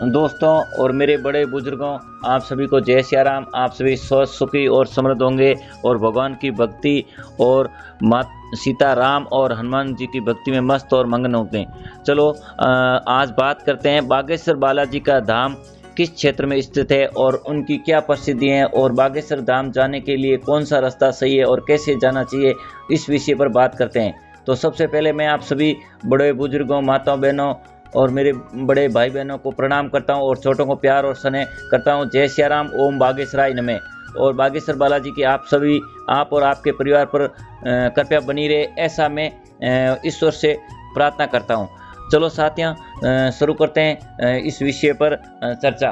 दोस्तों और मेरे बड़े बुजुर्गों, आप सभी को जय सिया राम। आप सभी स्वस्थ सुखी और समृद्ध होंगे और भगवान की भक्ति और मात सीता राम और हनुमान जी की भक्ति में मस्त और मगन होंगे। चलो आज बात करते हैं बागेश्वर बालाजी का धाम किस क्षेत्र में स्थित है और उनकी क्या प्रसिद्धि है और बागेश्वर धाम जाने के लिए कौन सा रास्ता सही है और कैसे जाना चाहिए, इस विषय पर बात करते हैं। तो सबसे पहले मैं आप सभी बड़े बुजुर्गों, माताओं, बहनों और मेरे बड़े भाई बहनों को प्रणाम करता हूं और छोटों को प्यार और स्नेह करता हूं। जय सिया राम, ओम बागेश्वराय नमः। और बागेश्वर बालाजी की आप सभी, आप और आपके परिवार पर कृपया बनी रहे, ऐसा मैं ईश्वर से प्रार्थना करता हूं। चलो साथियों, शुरू करते हैं इस विषय पर चर्चा।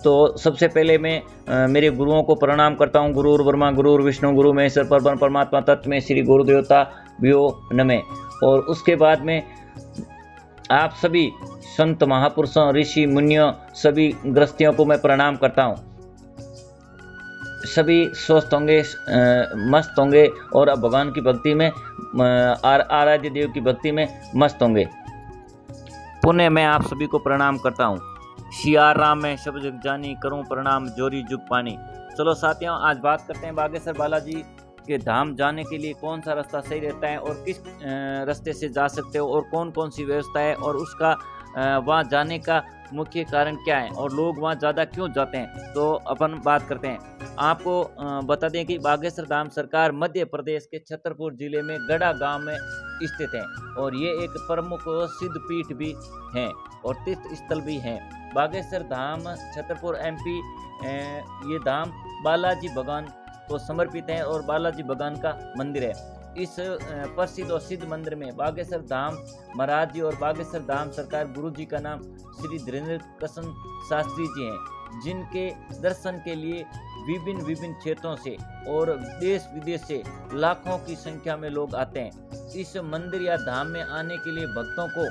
तो सबसे पहले मैं मेरे गुरुओं को प्रणाम करता हूं। गुरुर् ब्रह्मा गुरुर् विष्णु गुरु महेश्वर परब्रह्म परमात्मा तत्व में श्री गुरुदेवता भ्यो नमः। और उसके बाद में आप सभी संत महापुरुषों, ऋषि मुनियों, सभी गृहस्थियों को मैं प्रणाम करता हूँ। सभी स्वस्थ होंगे, मस्त होंगे और अब भगवान की भक्ति में, आराध्य देव की भक्ति में मस्त होंगे। पुनः मैं आप सभी को प्रणाम करता हूँ। सिया राम मैं सब जग जानी, करूँ प्रणाम जोरी जुग पानी। चलो साथियों, आज बात करते हैं बागेश्वर बालाजी के धाम जाने के लिए कौन सा रास्ता सही रहता है और किस रास्ते से जा सकते हो और कौन कौन सी व्यवस्था है और उसका वहाँ जाने का मुख्य कारण क्या है और लोग वहाँ ज़्यादा क्यों जाते हैं। तो अपन बात करते हैं। आपको बता दें कि बागेश्वर धाम सरकार मध्य प्रदेश के छतरपुर जिले में गढ़ा गांव में स्थित है और ये एक प्रमुख सिद्ध पीठ भी हैं और तीर्थ स्थल भी हैं। बागेश्वर धाम छतरपुर MP ये धाम बालाजी भगवान को समर्पित है और बालाजी भगवान का मंदिर है। इस प्रसिद्ध और सिद्ध मंदिर में बागेश्वर धाम महाराज जी और बागेश्वर धाम सरकार गुरु जी का नाम श्री धीरेन्द्र कृष्ण शास्त्री जी हैं, जिनके दर्शन के लिए विभिन्न क्षेत्रों से और देश विदेश से लाखों की संख्या में लोग आते हैं। इस मंदिर या धाम में आने के लिए भक्तों को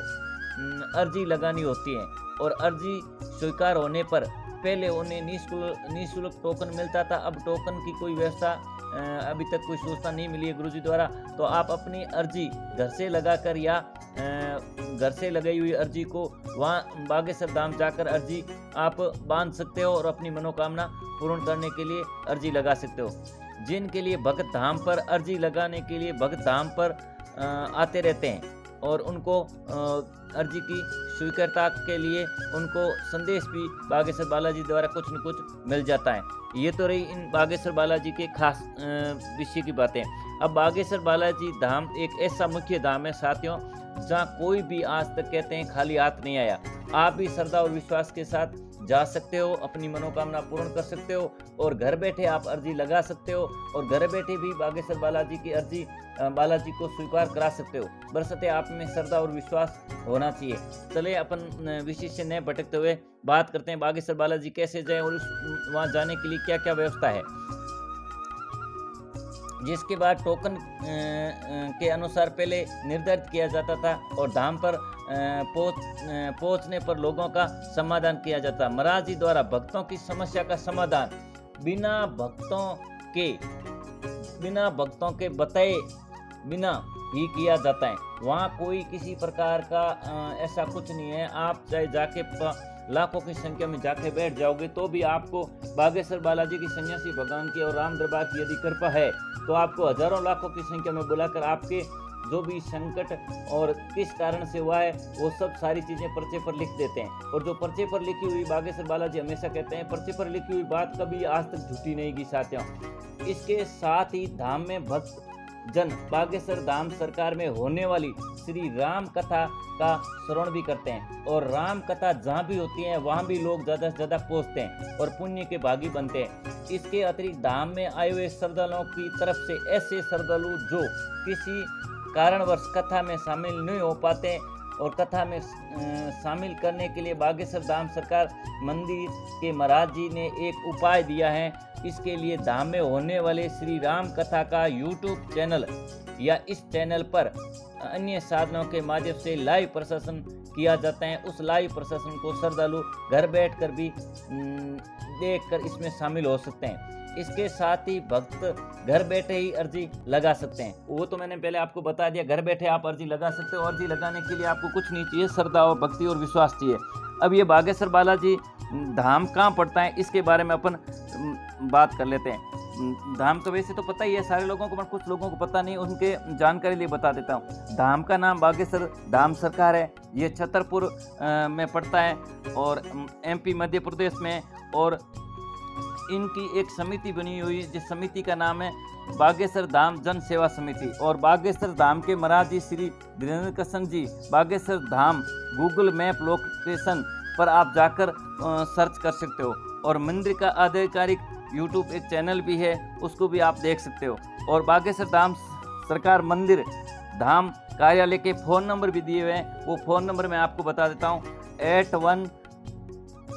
अर्जी लगानी होती है और अर्जी स्वीकार होने पर पहले उन्हें निःशुल्क टोकन मिलता था। अब टोकन की कोई व्यवस्था अभी तक कोई सूचना नहीं मिली है गुरुजी द्वारा। तो आप अपनी अर्जी घर से लगाकर या घर से लगाई हुई अर्जी को वहाँ बागेश्वर धाम जाकर अर्जी आप बांध सकते हो और अपनी मनोकामना पूर्ण करने के लिए अर्जी लगा सकते हो। जिनके लिए भक्त धाम पर अर्जी लगाने के लिए भक्त धाम पर आते रहते हैं और उनको अर्जी की स्वीकारता के लिए उनको संदेश भी बागेश्वर बालाजी द्वारा कुछ न कुछ मिल जाता है। ये तो रही इन बागेश्वर बालाजी के खास विषय की बातें। अब बागेश्वर बालाजी धाम एक ऐसा मुख्य धाम है साथियों, जहाँ कोई भी आज तक कहते हैं खाली हाथ नहीं आया। आप भी श्रद्धा और विश्वास के साथ जा सकते हो, अपनी मनोकामना पूर्ण कर सकते हो और घर बैठे आप अर्जी लगा सकते हो और घर बैठे भी बागेश्वर बालाजी की अर्जी बालाजी को स्वीकार करा सकते हो। बरसते आप में श्रद्धा और विश्वास होना चाहिए। चलिए अपन विषय से न भटकते हुए बात करते हैं बागेश्वर बालाजी कैसे जाए और वहाँ जाने के लिए क्या क्या व्यवस्था है। जिसके बाद टोकन के अनुसार पहले निर्धारित किया जाता था और धाम पर पहुंचने पर लोगों का समाधान किया जाता। महाराज जी द्वारा भक्तों की समस्या का समाधान बिना भक्तों के बताए बिना ही किया जाता है। वहाँ कोई किसी प्रकार का ऐसा कुछ नहीं है। आप चाहे जाके लाखों की संख्या में जाके बैठ जाओगे तो भी आपको बागेश्वर बालाजी की सन्यासी भगवान की और राम दरबार की यदि कृपा है तो आपको हजारों लाखों की संख्या में बुलाकर आपके जो भी संकट और किस कारण से हुआ है वो सब सारी चीजें पर्चे पर लिख देते हैं। और जो पर्चे पर लिखी हुई, बागेश्वर बालाजी हमेशा कहते हैं, पर्चे पर लिखी हुई बात कभी आज तक झूठी नहीं की साथियों। इसके साथ ही धाम में भक्त जन बागेश्वर धाम सरकार में होने वाली श्री राम कथा का श्रवण भी करते हैं और राम कथा जहाँ भी होती है वहाँ भी लोग ज़्यादा से ज़्यादा पहुँचते हैं और पुण्य के भागी बनते हैं। इसके अतिरिक्त धाम में आए हुए श्रद्धालुओं की तरफ से ऐसे श्रद्धालु जो किसी कारणवश कथा में शामिल नहीं हो पाते और कथा में शामिल करने के लिए बागेश्वर धाम सरकार मंदिर के महाराज जी ने एक उपाय दिया है। इसके लिए धाम में होने वाले श्री राम कथा का यूट्यूब चैनल या इस चैनल पर अन्य साधनों के माध्यम से लाइव प्रशासन किया जाता है। उस लाइव प्रशासन को श्रद्धालु घर बैठकर भी देखकर इसमें शामिल हो सकते हैं। इसके साथ ही भक्त घर बैठे ही अर्जी लगा सकते हैं। वो तो मैंने पहले आपको बता दिया, घर बैठे आप अर्जी लगा सकते हो। अर्जी लगाने के लिए आपको कुछ नहीं चाहिए, श्रद्धा और भक्ति और विश्वास चाहिए। अब ये बागेश्वर बालाजी धाम कहाँ पड़ता है, इसके बारे में अपन बात कर लेते हैं। धाम तो वैसे तो पता ही है सारे लोगों को, पर कुछ लोगों को पता नहीं, उनके जानकारी लिए बता देता हूँ। धाम का नाम बागेश्वर धाम सरकार है। ये छतरपुर में पड़ता है और MP मध्य प्रदेश में। और इनकी एक समिति बनी हुई है, जिस समिति का नाम है बागेश्वर धाम जन सेवा समिति। और बागेश्वर धाम के महाराज जी Shri Dhirendra Krishna ji Bageshwar Dham Google map location पर आप जाकर सर्च कर सकते हो। और मंदिर का आधिकारिक यूट्यूब एक चैनल भी है, उसको भी आप देख सकते हो। और बागेश्वर धाम सरकार मंदिर धाम कार्यालय के फ़ोन नंबर भी दिए हुए हैं। वो फ़ोन नंबर मैं आपको बता देता हूँ,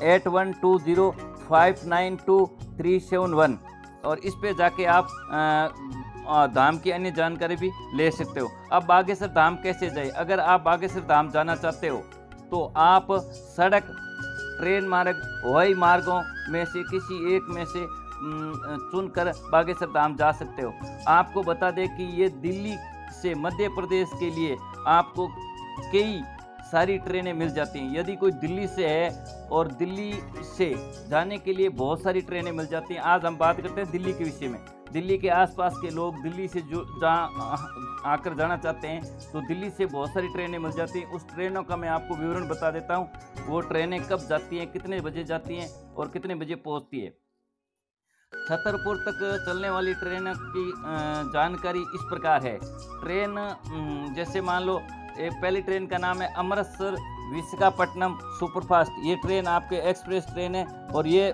818120592371। और इस पे जाके आप धाम की अन्य जानकारी भी ले सकते हो। अब बागेश्वर धाम कैसे जाए? अगर आप बागेश्वर धाम जाना चाहते हो तो आप सड़क, ट्रेन मार्ग, हवाई मार्गों में से किसी एक में से चुनकर बागेश्वर धाम जा सकते हो। आपको बता दें कि ये दिल्ली से मध्य प्रदेश के लिए आपको कई सारी ट्रेनें मिल जाती हैं। यदि कोई दिल्ली से है और दिल्ली से जाने के लिए बहुत सारी ट्रेनें मिल जाती हैं। आज हम बात करते हैं दिल्ली के विषय में। दिल्ली के आसपास के लोग दिल्ली से जो आकर जाना चाहते हैं तो दिल्ली से बहुत सारी ट्रेनें मिल जाती हैं। उस ट्रेनों का मैं आपको विवरण बता देता हूँ। वो ट्रेनें कब जाती हैं, कितने बजे जाती हैं और कितने बजे पहुँचती है। छतरपुर तक चलने वाली ट्रेन की जानकारी इस प्रकार है। ट्रेन जैसे मान लो, पहली ट्रेन का नाम है अमृतसर विशाखापट्टनम सुपरफास्ट। ये ट्रेन आपके एक्सप्रेस ट्रेन है और ये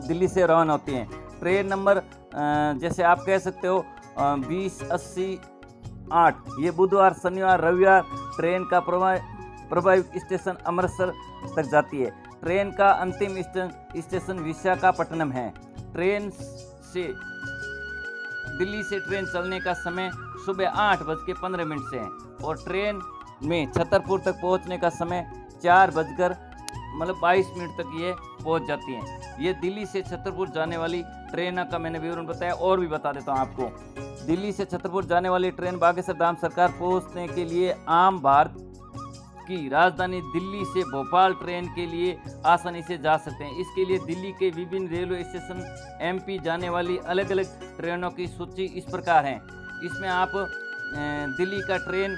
दिल्ली से रवाना होती हैं। ट्रेन नंबर जैसे आप कह सकते हो 2088, ये बुधवार, शनिवार, रविवार ट्रेन का प्रभावित स्टेशन अमृतसर तक जाती है। ट्रेन का अंतिम स्टेशन विशाखापट्टनम है। ट्रेन से दिल्ली से ट्रेन चलने का समय सुबह 8:15 से है और ट्रेन में छतरपुर तक पहुंचने का समय 4:22 तक ये पहुंच जाती हैं। ये दिल्ली से छतरपुर जाने वाली ट्रेन का मैंने विवरण बताया। और भी बता देता हूं आपको। दिल्ली से छतरपुर जाने वाली ट्रेन बागेश्वर धाम सरकार पहुंचने के लिए आम भारत की राजधानी दिल्ली से भोपाल ट्रेन के लिए आसानी से जा सकते हैं। इसके लिए दिल्ली के विभिन्न रेलवे स्टेशन MP जाने वाली अलग अलग ट्रेनों की सूची इस प्रकार है। इसमें आप दिल्ली का ट्रेन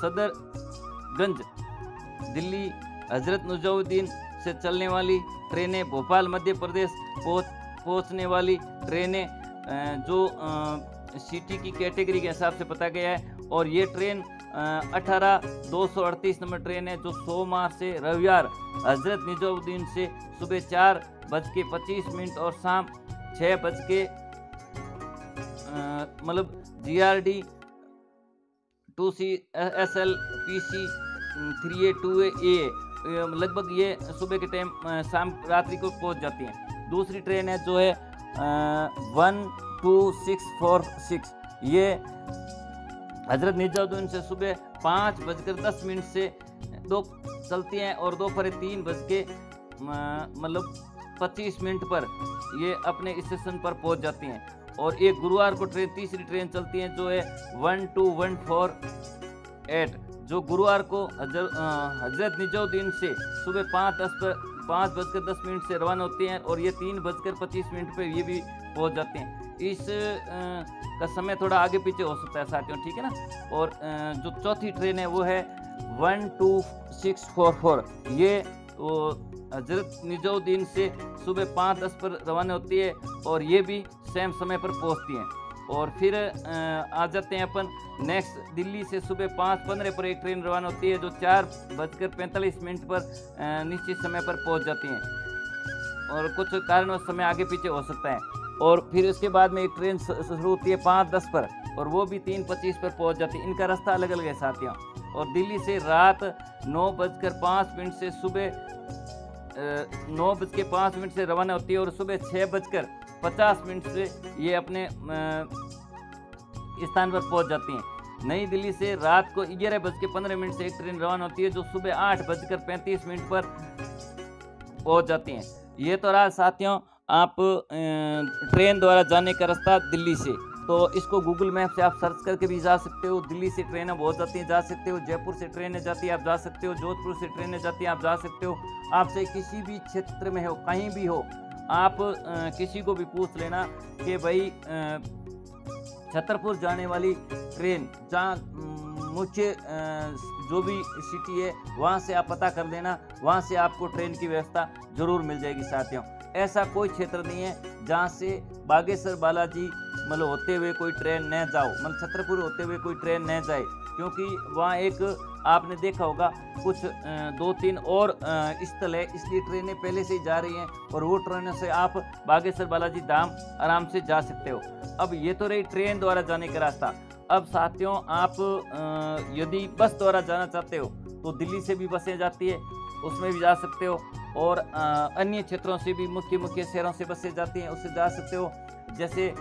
सदरगंज दिल्ली हजरत निजामुद्दीन से चलने वाली ट्रेनें, भोपाल मध्य प्रदेश पहुंचने वाली ट्रेनें जो सिटी की कैटेगरी के हिसाब से पता गया है। और ये ट्रेन 18-238 नंबर ट्रेन है जो सोमवार से रविवार हजरत निजामुद्दीन से सुबह 4:25 और शाम 6 GRD 2C SL PC 3A2A लगभग ये सुबह के टाइम शाम रात्रि को पहुंच जाती हैं। दूसरी ट्रेन है जो है 12646, ये हजरत निजामुद्दीन से सुबह 5:10 से दो चलती हैं और दोपहर 3:25 पर ये अपने स्टेशन पर पहुंच जाती हैं। और एक गुरुवार को तीसरी ट्रेन चलती है जो है 12148, जो गुरुवार को हजरत निजामुद्दीन से सुबह 5:10 से रवाना होती हैं और ये 3:25 पर ये भी पहुंच जाते हैं। इस का समय थोड़ा आगे पीछे हो सकता है साथियों, ठीक है ना। और जो चौथी ट्रेन है वो है 12644, ये हजरत निजामुद्दीन से सुबह 5:10 पर रवाना होती है और ये भी सेम समय पर पहुंचती हैं। और फिर आ जाते हैं अपन नेक्स्ट, दिल्ली से सुबह 5:15 पर एक ट्रेन रवाना होती है जो 4:45 पर निश्चित समय पर पहुंच जाती हैं और कुछ कारणों समय आगे पीछे हो सकता है। और फिर उसके बाद में एक ट्रेन शुरू होती है 5:10 पर और वो भी 3:25 पर पहुंच जाती है। इनका रास्ता अलग अलग है साथियों। और दिल्ली से रात 9:05 से सुबह 9:05 से रवाना होती है और सुबह 6:50 से ये अपने स्थान पर पहुंच जाती हैं। नई दिल्ली से रात को 11:15 से एक ट्रेन रवाना होती है जो सुबह 8:35 पर पहुंच जाती हैं। ये तो रहा साथियों आप ट्रेन द्वारा जाने का रास्ता दिल्ली से। तो इसको गूगल मैप से आप सर्च करके भी जा सकते हो। दिल्ली से ट्रेनें बहुत जाती हैं, जा सकते हो। जयपुर से ट्रेनें जाती है, आप जा सकते हो। जोधपुर से ट्रेनें जाती हैं, आप जा सकते हो। आपसे किसी भी क्षेत्र में हो, कहीं भी हो, आप किसी को भी पूछ लेना कि भाई छतरपुर जाने वाली ट्रेन जहाँ मुख्य जो भी सिटी है वहाँ से आप पता कर लेना, वहाँ से आपको ट्रेन की व्यवस्था जरूर मिल जाएगी साथियों। ऐसा कोई क्षेत्र नहीं है जहाँ से बागेश्वर बालाजी मतलब होते हुए कोई ट्रेन न जाओ, मतलब छतरपुर होते हुए कोई ट्रेन न जाए, क्योंकि वहाँ एक आपने देखा होगा कुछ 2-3 और स्थल है, इसलिए ट्रेनें पहले से ही जा रही हैं और वो ट्रेनों से आप बागेश्वर बालाजी धाम आराम से जा सकते हो। अब ये तो रही ट्रेन द्वारा जाने का रास्ता। अब साथियों आप यदि बस द्वारा जाना चाहते हो तो दिल्ली से भी बसें जाती है, उसमें भी जा सकते हो। और अन्य क्षेत्रों से भी मुख्य शहरों से बसें जाती हैं, उससे जा सकते हो। जैसे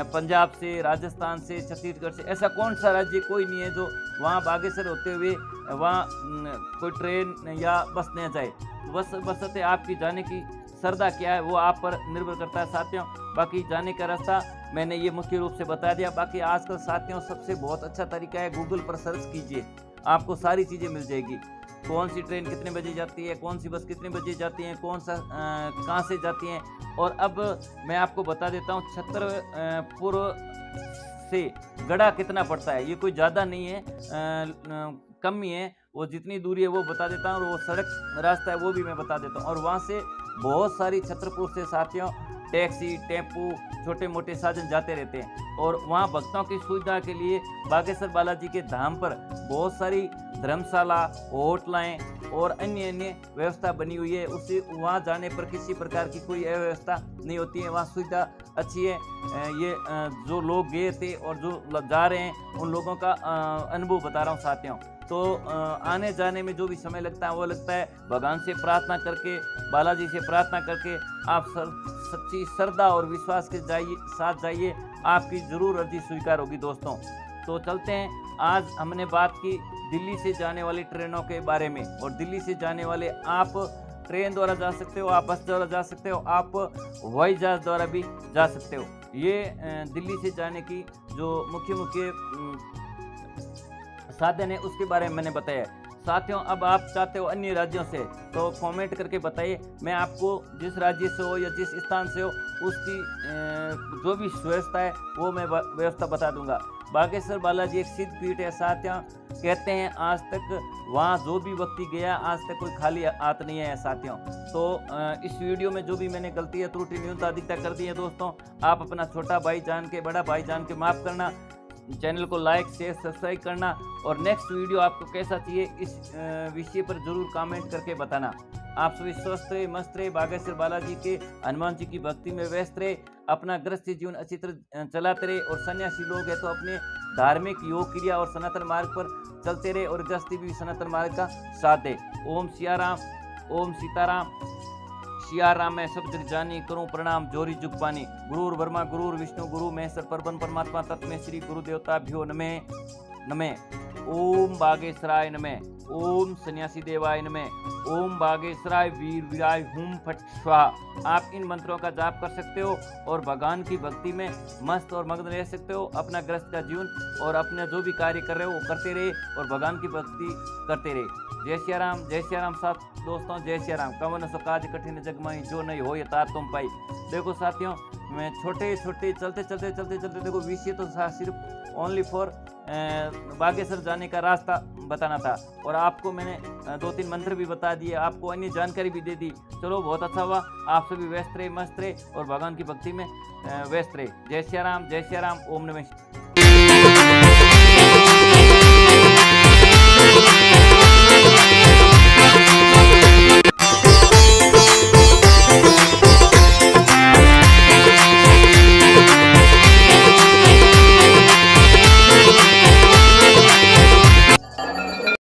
पंजाब से, राजस्थान से, छत्तीसगढ़ से, ऐसा कौन सा राज्य कोई नहीं है जो वहाँ बागेश्वर होते हुए वहाँ कोई ट्रेन या बस न जाए। बसते आपकी जाने की श्रद्धा क्या है वो आप पर निर्भर करता है साथियों। बाकी जाने का रास्ता मैंने ये मुख्य रूप से बता दिया। बाकी आजकल साथियों सबसे बहुत अच्छा तरीका है, गूगल पर सर्च कीजिए, आपको सारी चीज़ें मिल जाएगी। कौन सी ट्रेन कितने बजे जाती है, कौन सी बस कितने बजे जाती है, कौन सा कहाँ से जाती हैं। और अब मैं आपको बता देता हूँ छतरपुर से गढ़ा कितना पड़ता है। ये कोई ज़्यादा नहीं है, कम ही है। वो जितनी दूरी है वो बता देता हूँ, और वो सड़क रास्ता है वो भी मैं बता देता हूँ। और वहाँ से बहुत सारी छतरपुर से साथियों टैक्सी, टेम्पू, छोटे मोटे साधन जाते रहते हैं। और वहाँ भक्तों की सुविधा के लिए बागेश्वर बालाजी के धाम पर बहुत सारी धर्मशाला, होटलें और अन्य व्यवस्था बनी हुई है। उससे वहाँ जाने पर किसी प्रकार की कोई अव्यवस्था नहीं होती है, वहाँ सुविधा अच्छी है। ये जो लोग गए थे और जो जा रहे हैं उन लोगों का अनुभव बता रहा हूँ साथियों। तो आने जाने में जो भी समय लगता है वो लगता है भगवान से प्रार्थना करके, बालाजी से प्रार्थना करके आप सच्ची श्रद्धा और विश्वास के साथ जाइए, आपकी ज़रूर अर्जी स्वीकार होगी दोस्तों। तो चलते हैं, आज हमने बात की दिल्ली से जाने वाली ट्रेनों के बारे में। और दिल्ली से जाने वाले आप ट्रेन द्वारा जा सकते हो, आप बस द्वारा जा सकते हो, आप हवाई जहाज द्वारा भी जा सकते हो। ये दिल्ली से जाने की जो मुख्य साधन है उसके बारे में मैंने बताया। साथियों अब आप चाहते हो अन्य राज्यों से तो कमेंट करके बताइए, मैं आपको जिस राज्य से हो या जिस स्थान से हो उसकी जो भी व्यवस्था है वो मैं व्यवस्था बता दूंगा। बागेश्वर बालाजी एक सिद्ध पीठ है साथियों, कहते हैं आज तक वहाँ जो भी व्यक्ति गया आज तक कोई खाली हाथ नहीं है साथियों। तो इस वीडियो में जो भी मैंने गलती या त्रुटि न्यूनता अधिकता कर दी है दोस्तों, आप अपना छोटा भाई जान के, बड़ा भाई जान के माफ़ करना। चैनल को लाइक, शेयर, सब्सक्राइब करना। और नेक्स्ट वीडियो आपको कैसा चाहिए इस विषय पर जरूर कमेंट करके बताना। आप सभी स्वस्थ रहे, मस्त रहे, बागेश्वर बालाजी के, हनुमान जी की भक्ति में व्यस्त रहे, अपना गृहस्थी जीवन अच्छी तरह चलाते रहे। और सन्यासी लोग हैं तो अपने धार्मिक योग क्रिया और सनातन मार्ग पर चलते रहे और गृहस्थी भी सनातन मार्ग का साथ दे। ओम सियाराम, ओम सीताराम। सिया राम मैं सब जग जानी, करूं प्रणाम जोरी जुग पानी। गुरुर ब्रह्मा गुरुर विष्णु गुरु महेश्वर परब्रह्म परमात्मा तत्मे श्री गुरुदेवताभ्यो नमः नमः। ओम बागेश्वराय नमः, ओम सन्यासी देवाय नमः, ओम बागेश्वराय वीर वीराय हुम फट स्वाहा। आप इन मंत्रों का जाप कर सकते हो और भगवान की भक्ति में मस्त और मग्न रह सकते हो। अपना ग्रस्त का जीवन और अपने जो भी कार्य कर रहे हो वो करते रहे और भगवान की भक्ति करते रहे। जय सिया राम, जय सिया राम। साथ दोस्तों जय सिया राम। कवन सो काज कठिन जगमाई, जो नहीं हो ये तार तुम पाई। देखो साथियों मैं छोटे चलते देखो विषय तो सिर्फ ओनली फॉर बागेश्वर जाने का रास्ता बताना था और आपको मैंने 2-3 मंत्र भी बता दिए, आपको अन्य जानकारी भी दे दी। चलो बहुत अच्छा हुआ। आप सभी व्यस्त रहे, मस्त रहे और भगवान की भक्ति में व्यस्त रहे। जय सिया राम, जय सिया राम। ओम नमः।